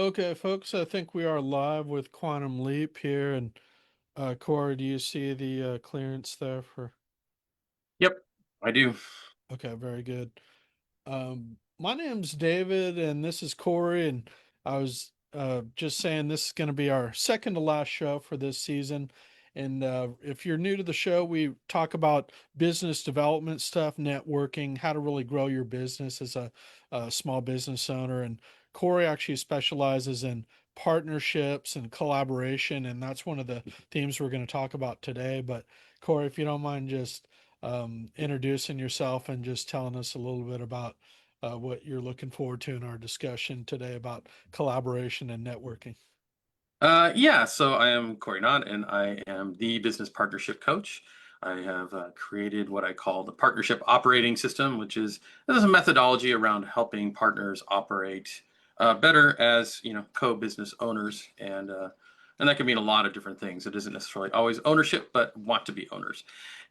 Okay, folks, I think we are live with Quantum Leap here. And Corey, do you see the clearance there for? Yep, I do. Okay, very good. My name's David, and this is Corey. And I was just saying this is going to be our second to last show for this season. And if you're new to the show, we talk about business development stuff, networking, how to really grow your business as a small business owner. And Corey actually specializes in partnerships and collaboration, and that's one of the themes we're going to talk about today. But Corey, if you don't mind just introducing yourself and just telling us a little bit about what you're looking forward to in our discussion today about collaboration and networking. Yeah, so I am Cory and I, and I am the business partnership coach. I have created what I call the partnership operating system, which is this is a methodology around helping partners operate better as co-business owners, and that can mean a lot of different things. It isn't necessarily always ownership, but want to be owners,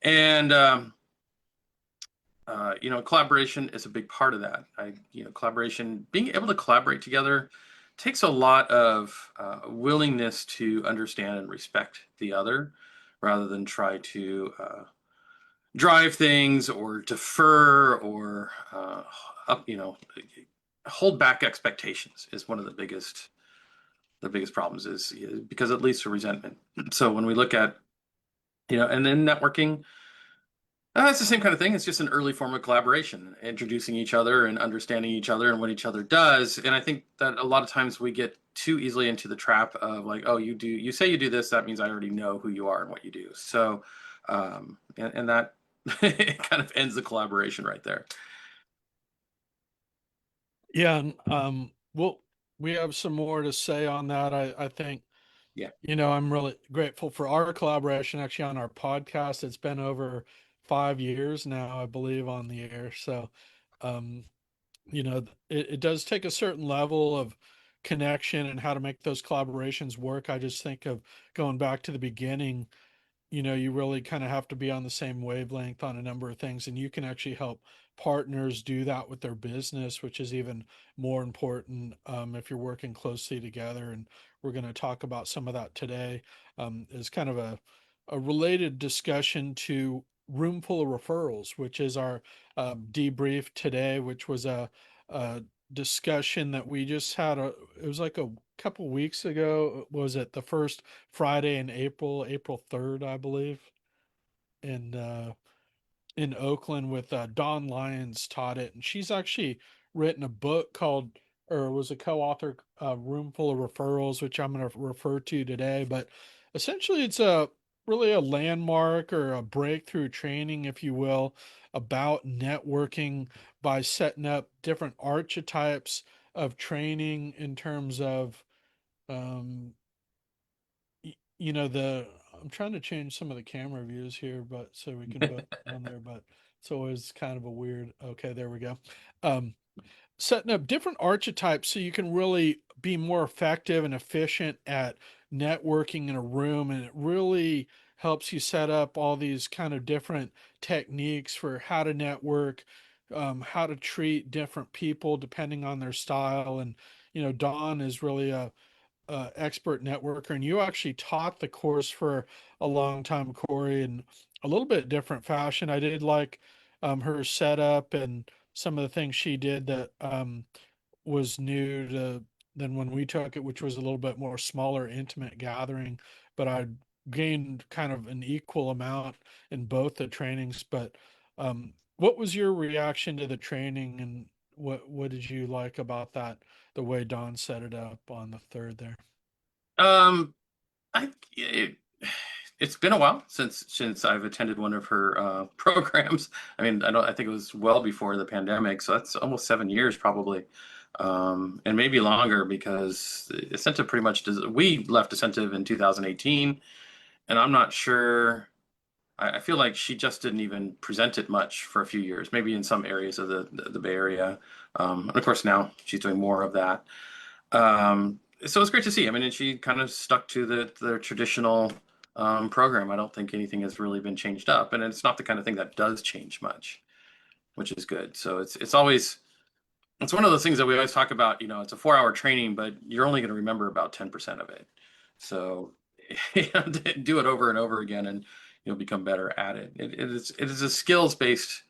and collaboration is a big part of that. Collaboration, being able to collaborate together takes a lot of willingness to understand and respect the other rather than try to drive things or defer or up, hold back expectations is one of the biggest problems is because it leads to resentment. So when we look at, and then networking, it's the same kind of thing. It's just an early form of collaboration, introducing each other and understanding each other and what each other does. And I think that a lot of times we get too easily into the trap of like, oh, you say you do this, that means I already know who you are and what you do. So, and that it kind of ends the collaboration right there. Yeah, and well, we have some more to say on that. I think, Yeah. I'm really grateful for our collaboration actually on our podcast. It's been over 5 years now, I believe, on the air. So, um, it does take a certain level of connection and how to make those collaborations work. I just think of going back to the beginning. You really kind of have to be on the same wavelength on a number of things, and you can actually help partners do that with their business, which is even more important if you're working closely together. And we're going to talk about some of that today as kind of a related discussion to Roomful of Referrals, which is our debrief today, which was a discussion that we just had. It was like a couple weeks ago. Was it the first Friday in April, April 3rd, I believe, in in Oakland with Dawn Lyons taught it, and she's actually written a book called, or was a co-author, Roomful of Referrals, which I'm going to refer to today. But essentially, it's a really a landmark or a breakthrough training, if you will, about networking by setting up different archetypes of training in terms of um, the I'm trying to change some of the camera views here, but so we can put on there, but it's always kind of a weird. Okay, there we go. Um, Setting up different archetypes so you can really be more effective and efficient at networking in a room, and it really helps you set up all these kind of different techniques for how to network, how to treat different people depending on their style. And Dawn is really a expert networker, and you actually taught the course for a long time, Corey, in a little bit different fashion. I did like her setup and some of the things she did that was new to than when we took it, which was a little bit more smaller, intimate gathering. But I gained kind of an equal amount in both the trainings. But what was your reaction to the training, and what did you like about that? The way Don set it up on the third there. Um, it's been a while since I've attended one of her programs. I mean, I think it was well before the pandemic, so that's almost 7 years probably, and maybe longer because Ascentive pretty much does. We left Ascentive in 2018, and I'm not sure. I feel like she just didn't even present it much for a few years, maybe in some areas of the Bay Area, and of course now she's doing more of that. So it's great to see. I mean, and she kind of stuck to the traditional program. I don't think anything has really been changed up, and it's not the kind of thing that does change much, which is good. So it's always it's one of those things that we always talk about. It's a 4-hour training, but you're only going to remember about 10% of it. So do it over and over again, and you'll become better at it. It is a skills based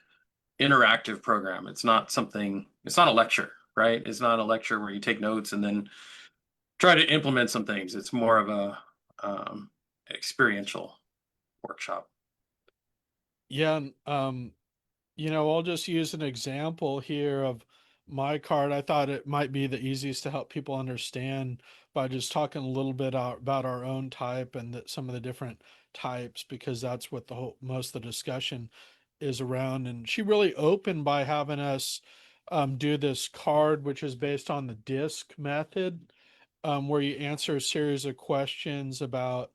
interactive program. It's not something. It's not a lecture, right? It's not a lecture where you take notes and then try to implement some things. It's more of a experiential workshop. Yeah, and, I'll just use an example here of my card. I thought it might be the easiest to help people understand by just talking a little bit about our own type and some of the different types, because that's what most of the discussion is around. And she really opened by having us do this card, which is based on the disc method, where you answer a series of questions about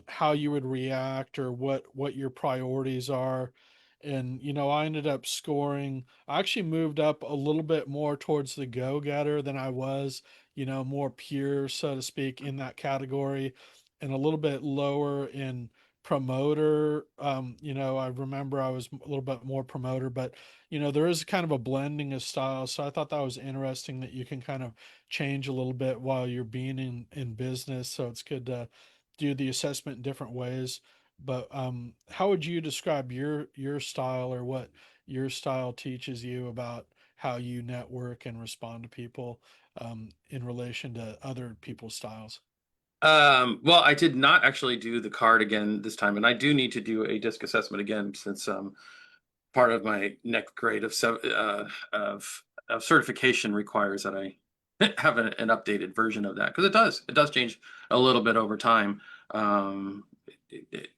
how you would react or what your priorities are. And I ended up scoring. I actually moved up a little bit more towards the go-getter than I was, more pure, so to speak, in that category, and a little bit lower in promoter. I remember I was a little bit more promoter, but there is kind of a blending of styles. So I thought that was interesting that you can kind of change a little bit while you're being in business. So it's good to do the assessment in different ways. But how would you describe your style, or what your style teaches you about how you network and respond to people in relation to other people's styles? Well, I did not actually do the card again this time, and I do need to do a disc assessment again since part of my next grade of certification requires that I have an updated version of that, because it does change a little bit over time.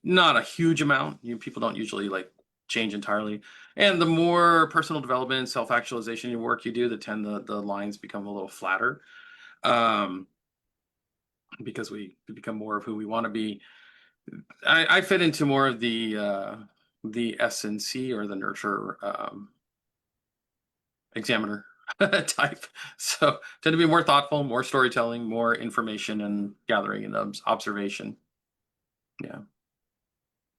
Not a huge amount. People don't usually like change entirely, and the more personal development, self-actualization work you do, the lines become a little flatter. Um, because we become more of who we want to be. I fit into more of the S and C, or the nurture examiner type. So tend to be more thoughtful, more storytelling, more information and gathering and observation. Yeah.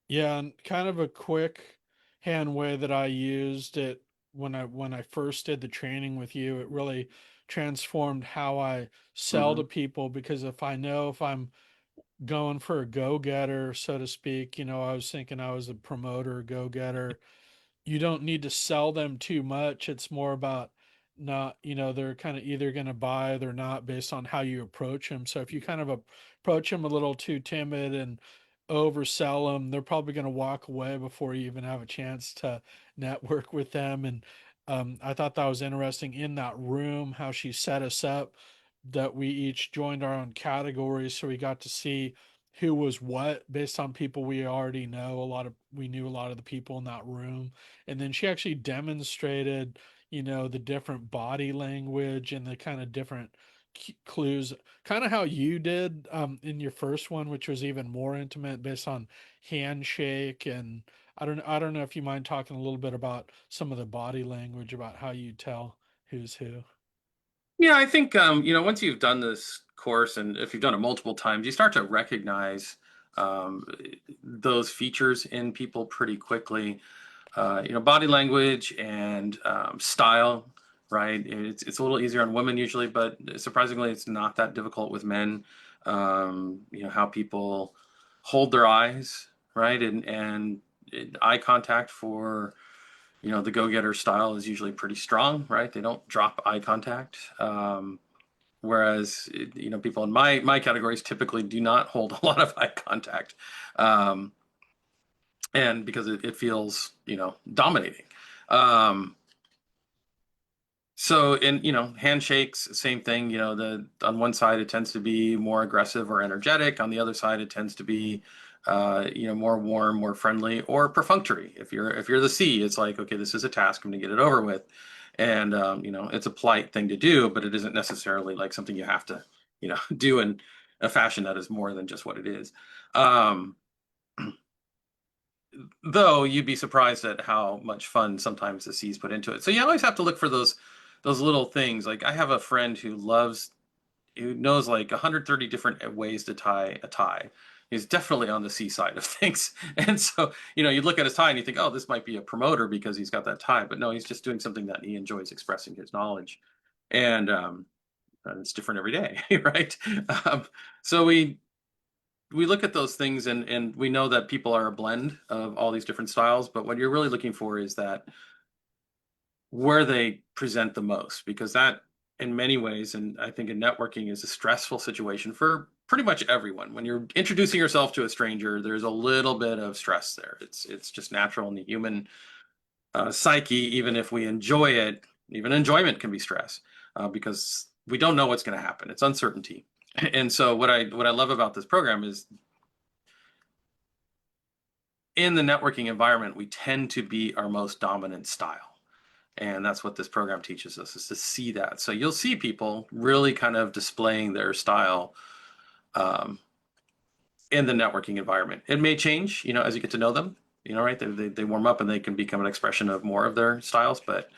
Yeah, and kind of a quick hand way that I used it when I first did the training with you, it really transformed how I sell to Hmm. people, because if I'm going for a go-getter, so to speak, I was thinking I was a promoter, go-getter. You don't need to sell them too much. It's more about not, they're kind of either going to buy or they're not based on how you approach them. So if you kind of approach them a little too timid and oversell them, they're probably going to walk away before you even have a chance to network with them. And I thought that was interesting in that room, how she set us up, that we each joined our own categories. So we got to see who was what based on people we already know. We knew a lot of the people in that room. And then she actually demonstrated, the different body language and the kind of different clues, kind of how you did in your first one, which was even more intimate based on handshake. And I don't know if you mind talking a little bit about some of the body language, about how you tell who's who. Yeah, I think once you've done this course, and if you've done it multiple times, you start to recognize um, those features in people pretty quickly. Body language and style, right? It's a little easier on women usually, but surprisingly, it's not that difficult with men. How people hold their eyes, right? And eye contact for the go-getter style is usually pretty strong, right? They don't drop eye contact. Whereas people in my categories typically do not hold a lot of eye contact, um, and because it feels dominating. Um, so in handshakes, same thing. The on one side it tends to be more aggressive or energetic. On the other side it tends to be more warm, more friendly, or perfunctory. If you're the C, it's like, okay, this is a task, I'm gonna get it over with. And it's a polite thing to do, but it isn't necessarily like something you have to do in a fashion that is more than just what it is. Um, though you'd be surprised at how much fun sometimes the C's put into it. So you always have to look for those little things. Like I have a friend who knows like 130 different ways to tie a tie. He's definitely on the C side of things. And so, you look at his tie and you think, oh, this might be a promoter because he's got that tie. But no, he's just doing something that he enjoys expressing his knowledge. And it's different every day, right? Um, so we look at those things, and we know that people are a blend of all these different styles. But what you're really looking for is that where they present the most, because that in many ways, and I think in networking, is a stressful situation for pretty much everyone. When you're introducing yourself to a stranger, there's a little bit of stress there. It's just natural in the human psyche. Even if we enjoy it, even enjoyment can be stress, because we don't know what's going to happen. It's uncertainty. And so what I love about this program is, in the networking environment, we tend to be our most dominant style. And that's what this program teaches us, is to see that. So you'll see people really kind of displaying their style um, in the networking environment. It may change, as you get to know them, right? They warm up and they can become an expression of more of their styles. But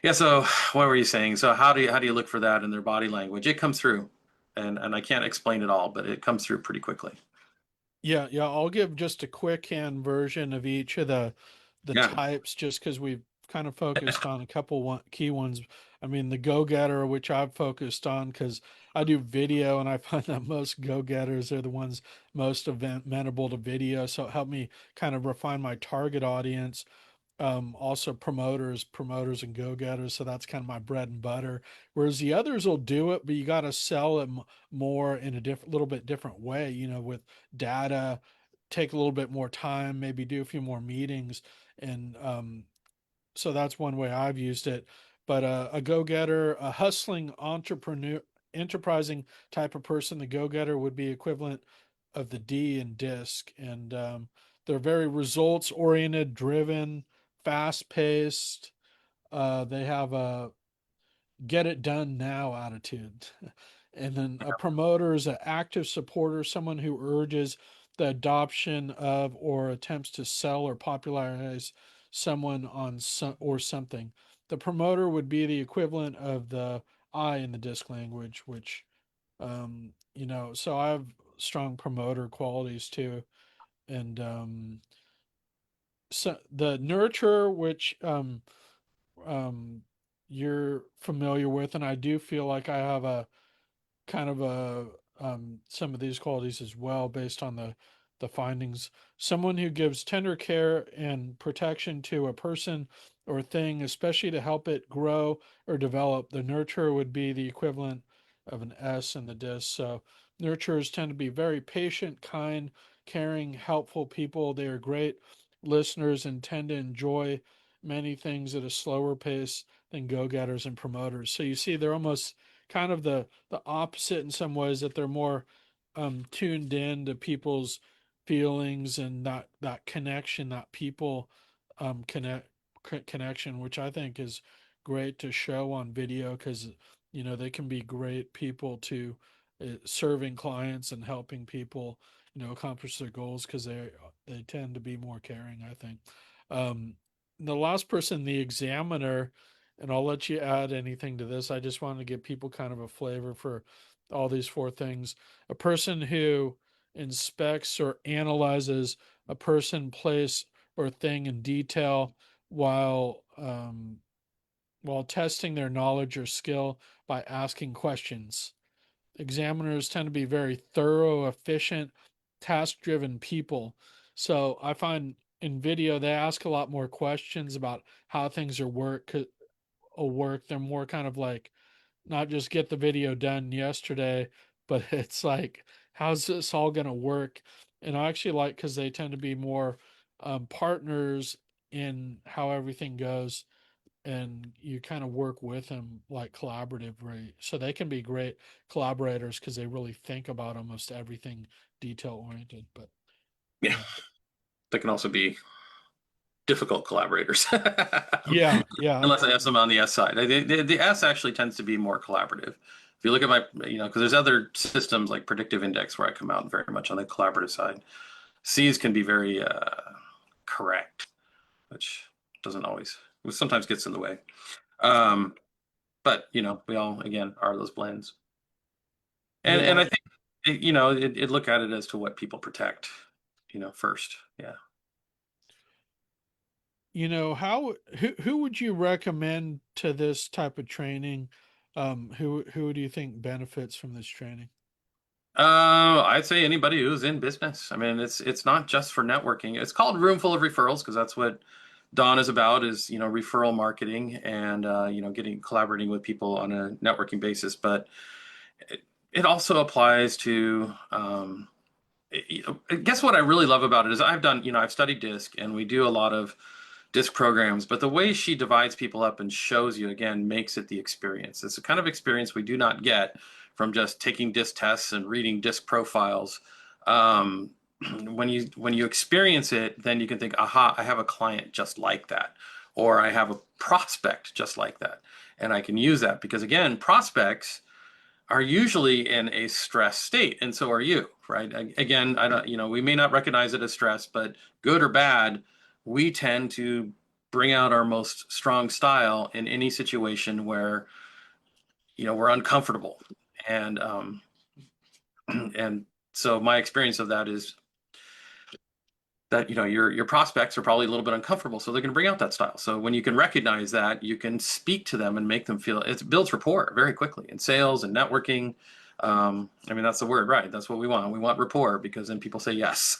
yeah, so what were you saying? So how do you look for that in their body language? It comes through, and I can't explain it all, but it comes through pretty quickly. Yeah, yeah, I'll give just a quick hand version of each of the Yeah. types just because we've kind of focused on a couple key ones. I mean, the go-getter, which I've focused on because I do video and I find that most go-getters are the ones most amenable to video. So it helped me kind of refine my target audience. Also promoters and go-getters, so that's kind of my bread and butter, whereas the others will do it, but you got to sell it more in a little bit different way, with data, take a little bit more time, maybe do a few more meetings. And so that's one way I've used it. But a go-getter, a hustling entrepreneur, enterprising type of person, the go-getter would be equivalent of the D in disc. And they're very results oriented, driven, fast paced. They have a get it done now attitude. And then a promoter is an active supporter, someone who urges the adoption of or attempts to sell or popularize someone on or something. The promoter would be the equivalent of the I in the disc language, which, so I have strong promoter qualities too. And so the nurturer, which um, you're familiar with, and I do feel like I have a kind of a some of these qualities as well based on the findings. Someone who gives tender care and protection to a person or thing, especially to help it grow or develop. The nurturer would be the equivalent of an S in the disc. So nurturers tend to be very patient, kind, caring, helpful people. They are great listeners and tend to enjoy many things at a slower pace than go-getters and promoters. So you see, they're almost kind of the opposite in some ways, that they're more tuned in to people's feelings and that connection, that people connection, which I think is great to show on video because they can be great people to serving clients and helping people accomplish their goals because they tend to be more caring, I think. um, the last person, the examiner, and I'll let you add anything to this. I just wanted to give people kind of a flavor for all these four things. A person who inspects or analyzes a person, place, or thing in detail while testing their knowledge or skill by asking questions. Examiners tend to be very thorough, efficient, task-driven people. So I find in video they ask a lot more questions about how things work. They're more kind of like not just get the video done yesterday, but it's like, how's this all going to work? And I actually like because they tend to be more partners in how everything goes, and you kind of work with them like collaboratively. So they can be great collaborators because they really think about almost everything detail oriented. But Yeah. yeah, That can also be difficult collaborators. yeah, yeah, Unless I have some on the S side. The S actually tends to be more collaborative. If you look at my, because there's other systems like predictive index where I come out very much on the collaborative side. C's can be very correct, which doesn't always, which sometimes gets in the way. But we all again are those blends. And yeah. I think it look at it as to what people protect, first. Yeah. Who would you recommend to this type of training? Who do you think benefits from this training? I'd say anybody who's in business. I mean, it's not just for networking. It's called Room Full of Referrals because that's what Dawn is about, is, referral marketing and, getting collaborating with people on a networking basis. But it also applies to, I guess what I really love about it is I've studied DISC and we do a lot of DISC programs, but the way she divides people up and shows you again makes it the experience. It's a kind of experience we do not get from just taking DISC tests and reading DISC profiles. Um, when you experience it, then you can think, aha, I have a client just like that, or I have a prospect just like that, and I can use that because again, prospects are usually in a stress state, and so are you, right? Again, I don't, we may not recognize it as stress, but good or bad, we tend to bring out our most strong style in any situation where, we're uncomfortable. And and so my experience of that is that your prospects are probably a little bit uncomfortable, so they're going to bring out that style. So when you can recognize that, you can speak to them and make them feel, it builds rapport very quickly in sales and networking. I mean, that's the word, right? That's what we want. We want rapport because then people say yes,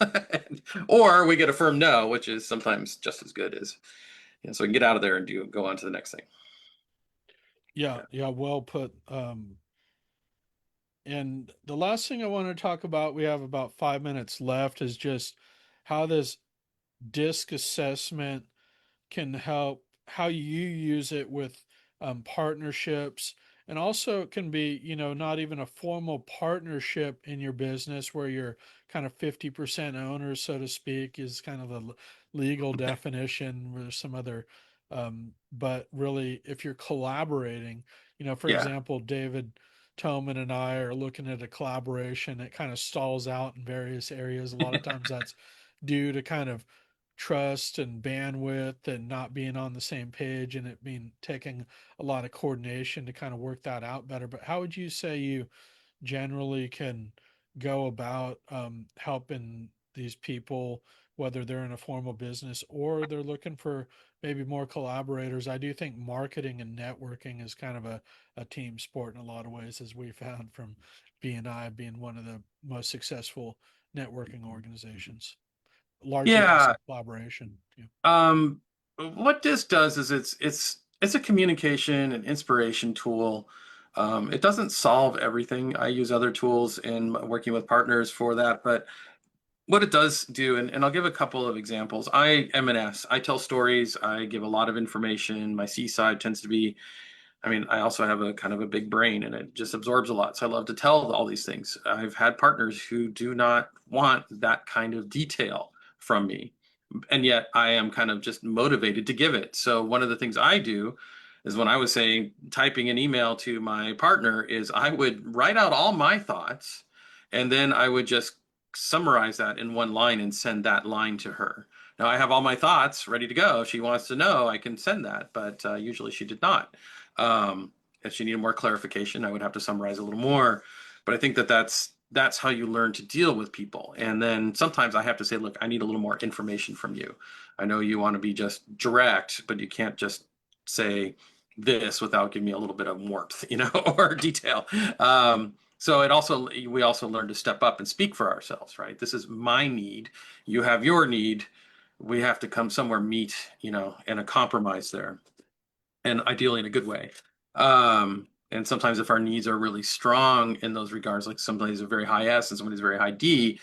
or we get a firm no, which is sometimes just as good as, so we can get out of there and go on to the next thing. Yeah, Yeah. yeah, well put. And the last thing I want to talk about, we have about 5 minutes left, is just how this DISC assessment can help, how you use it with partnerships. And also, it can be, not even a formal partnership in your business where you're kind of 50% owners, so to speak, is kind of the legal definition. Where there's some other, but really, if you're collaborating, for Yeah. example, David Toman and I are looking at a collaboration. It kind of stalls out in various areas. A lot of times that's due to kind of trust and bandwidth and not being on the same page, and it being taking a lot of coordination to kind of work that out better. But how would you say you generally can go about helping these people, whether they're in a formal business or they're looking for maybe more collaborators? I do think marketing and networking is kind of a team sport in a lot of ways, as we found from B&I being one of the most successful networking organizations, largely because Yeah. of collaboration. Yeah. What this does is it's a communication and inspiration tool. It doesn't solve everything. I use other tools in working with partners for that, but what it does do, and I'll give a couple of examples. I am an S. I tell stories. I give a lot of information. My C side tends to be, I mean, I also have a kind of a big brain and it just absorbs a lot. So I love to tell all these things. I've had partners who do not want that kind of detail from me, and yet I am kind of just motivated to give it. So one of the things I do is when I was saying typing an email to my partner is I would write out all my thoughts and then I would just summarize that in one line and send that line to her. Now I have all my thoughts ready to go. If she wants to know, I can send that, but usually she did not. Um, if she needed more clarification, I would have to summarize a little more. But I think that that's how you learn to deal with people. And then sometimes I have to say, look, I need a little more information from you. I know you want to be just direct, but you can't just say this without giving me a little bit of warmth, or detail. So we also learn to step up and speak for ourselves, right? This is my need. You have your need. We have to come somewhere meet, in a compromise there, and ideally in a good way. And sometimes if our needs are really strong in those regards, like somebody's a very high S and somebody's very high D,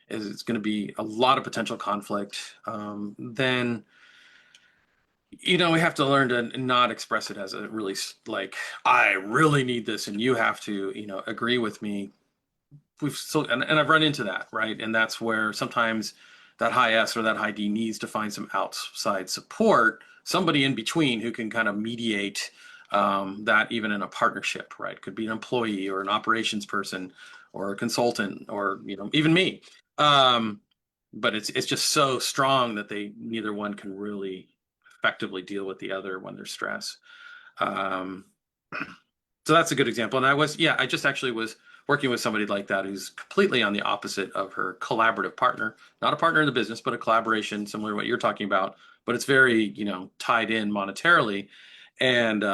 is it's going to be a lot of potential conflict. Then we have to learn to not express it as a really like I really need this and you have to agree with me. And I've run into that, right? And that's where sometimes that high S or that high D needs to find some outside support, somebody in between who can kind of mediate that even in a partnership, right? Could be an employee or an operations person or a consultant or even me. Um, but it's just so strong that neither one can really effectively deal with the other when there's stress. Um, so that's a good example. And I just actually was working with somebody like that who's completely on the opposite of her collaborative partner, not a partner in the business, but a collaboration similar to what you're talking about, but it's very, tied in monetarily. And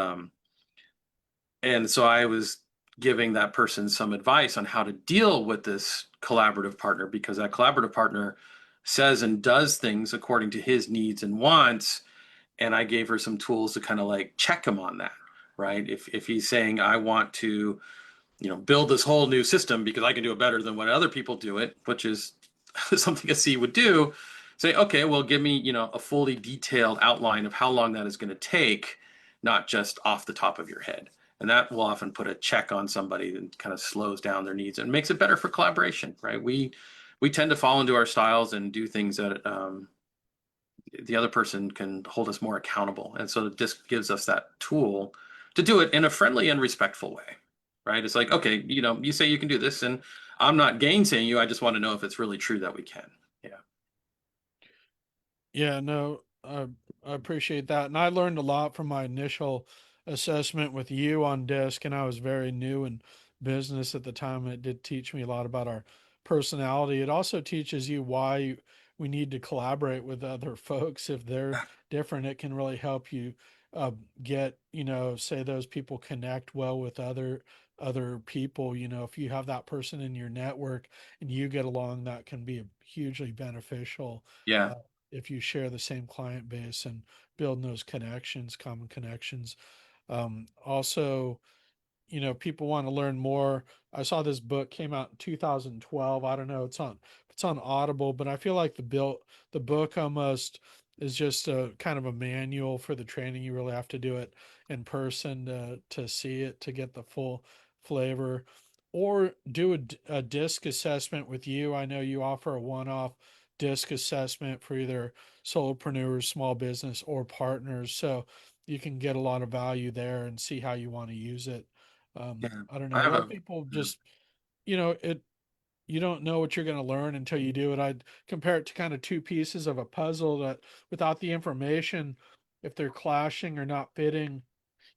and so I was giving that person some advice on how to deal with this collaborative partner, because that collaborative partner says and does things according to his needs and wants. And I gave her some tools to kind of like check him on that, right? If he's saying, I want to, build this whole new system because I can do it better than what other people do it, which is something a C would do, say, okay, well, give me, a fully detailed outline of how long that is going to take, not just off the top of your head. And that will often put a check on somebody and kind of slows down their needs and makes it better for collaboration, right? We tend to fall into our styles and do things that the other person can hold us more accountable. And so this gives us that tool to do it in a friendly and respectful way, right? It's like, okay, you say you can do this, and I'm not gainsaying you. I just want to know if it's really true that we can. Yeah. Yeah, no, I appreciate that. And I learned a lot from my initial assessment with you on disc, and I was very new in business at the time. It did teach me a lot about our personality. It also teaches you why we need to collaborate with other folks. If they're different, it can really help you get, say those people connect well with other people. If you have that person in your network and you get along, that can be hugely beneficial. Yeah. Uh, if you share the same client base and building those connections, common connections. Also, people want to learn more. I saw this book came out in 2012. I don't know, it's on Audible, but I feel like the book almost is just a kind of a manual for the training. You really have to do it in person to see it, to get the full flavor, or do a disc assessment with you. I know you offer a one-off disc assessment for either solopreneurs, small business, or partners. So you can get a lot of value there and see how you want to use it. Yeah. I don't I know. A have lot of a, people yeah. just, it, you don't know what you're going to learn until you do it. I'd compare it to kind of two pieces of a puzzle that without the information, if they're clashing or not fitting,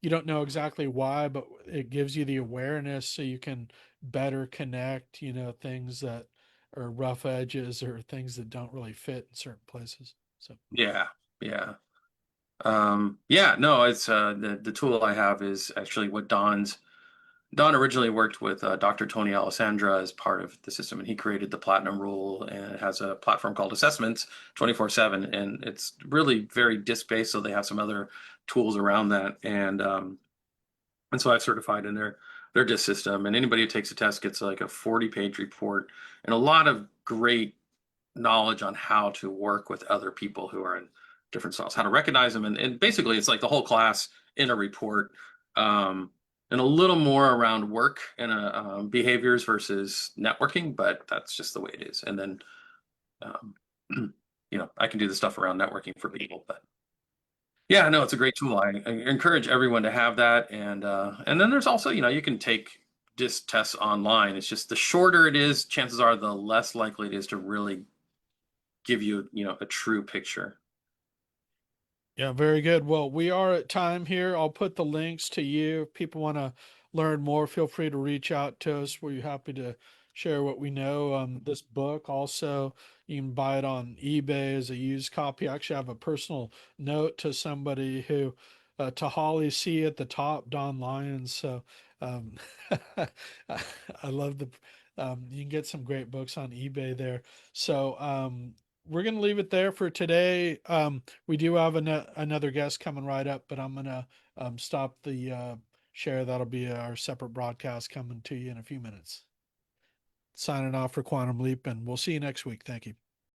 you don't know exactly why, but it gives you the awareness so you can better connect, things that are rough edges or things that don't really fit in certain places. So, Yeah. Yeah. Yeah, no, it's the tool I have is actually what Don originally worked with Dr. Tony Alessandra as part of the system, and he created the Platinum Rule, and it has a platform called Assessments 24/7, and it's really very disk-based, so they have some other tools around that, and so I've certified in their disk system, and anybody who takes a test gets like a 40-page report and a lot of great knowledge on how to work with other people who are in different styles, how to recognize them. And basically, it's like the whole class in a report, um, and a little more around work and behaviors versus networking, but that's just the way it is. And then, um, I can do the stuff around networking for people, but yeah, no, it's a great tool. I encourage everyone to have that. And then there's also, you can take DISC tests online. It's just the shorter it is, chances are the less likely it is to really give you, a true picture. yeah, very good. Well, we are at time here. I'll put the links to you. If people want to learn more, feel free to reach out to us. We're happy to share what we know. This book also, you can buy it on eBay as a used copy. I actually have a personal note to somebody who, to Holly C at the top, Don Lyons. So, um, I love you can get some great books on eBay there. So, we're going to leave it there for today. We do have another guest coming right up, but I'm gonna stop the share. That'll be our separate broadcast coming to you in a few minutes. Signing off for Quantum Leap, and we'll see you next week. Thank you.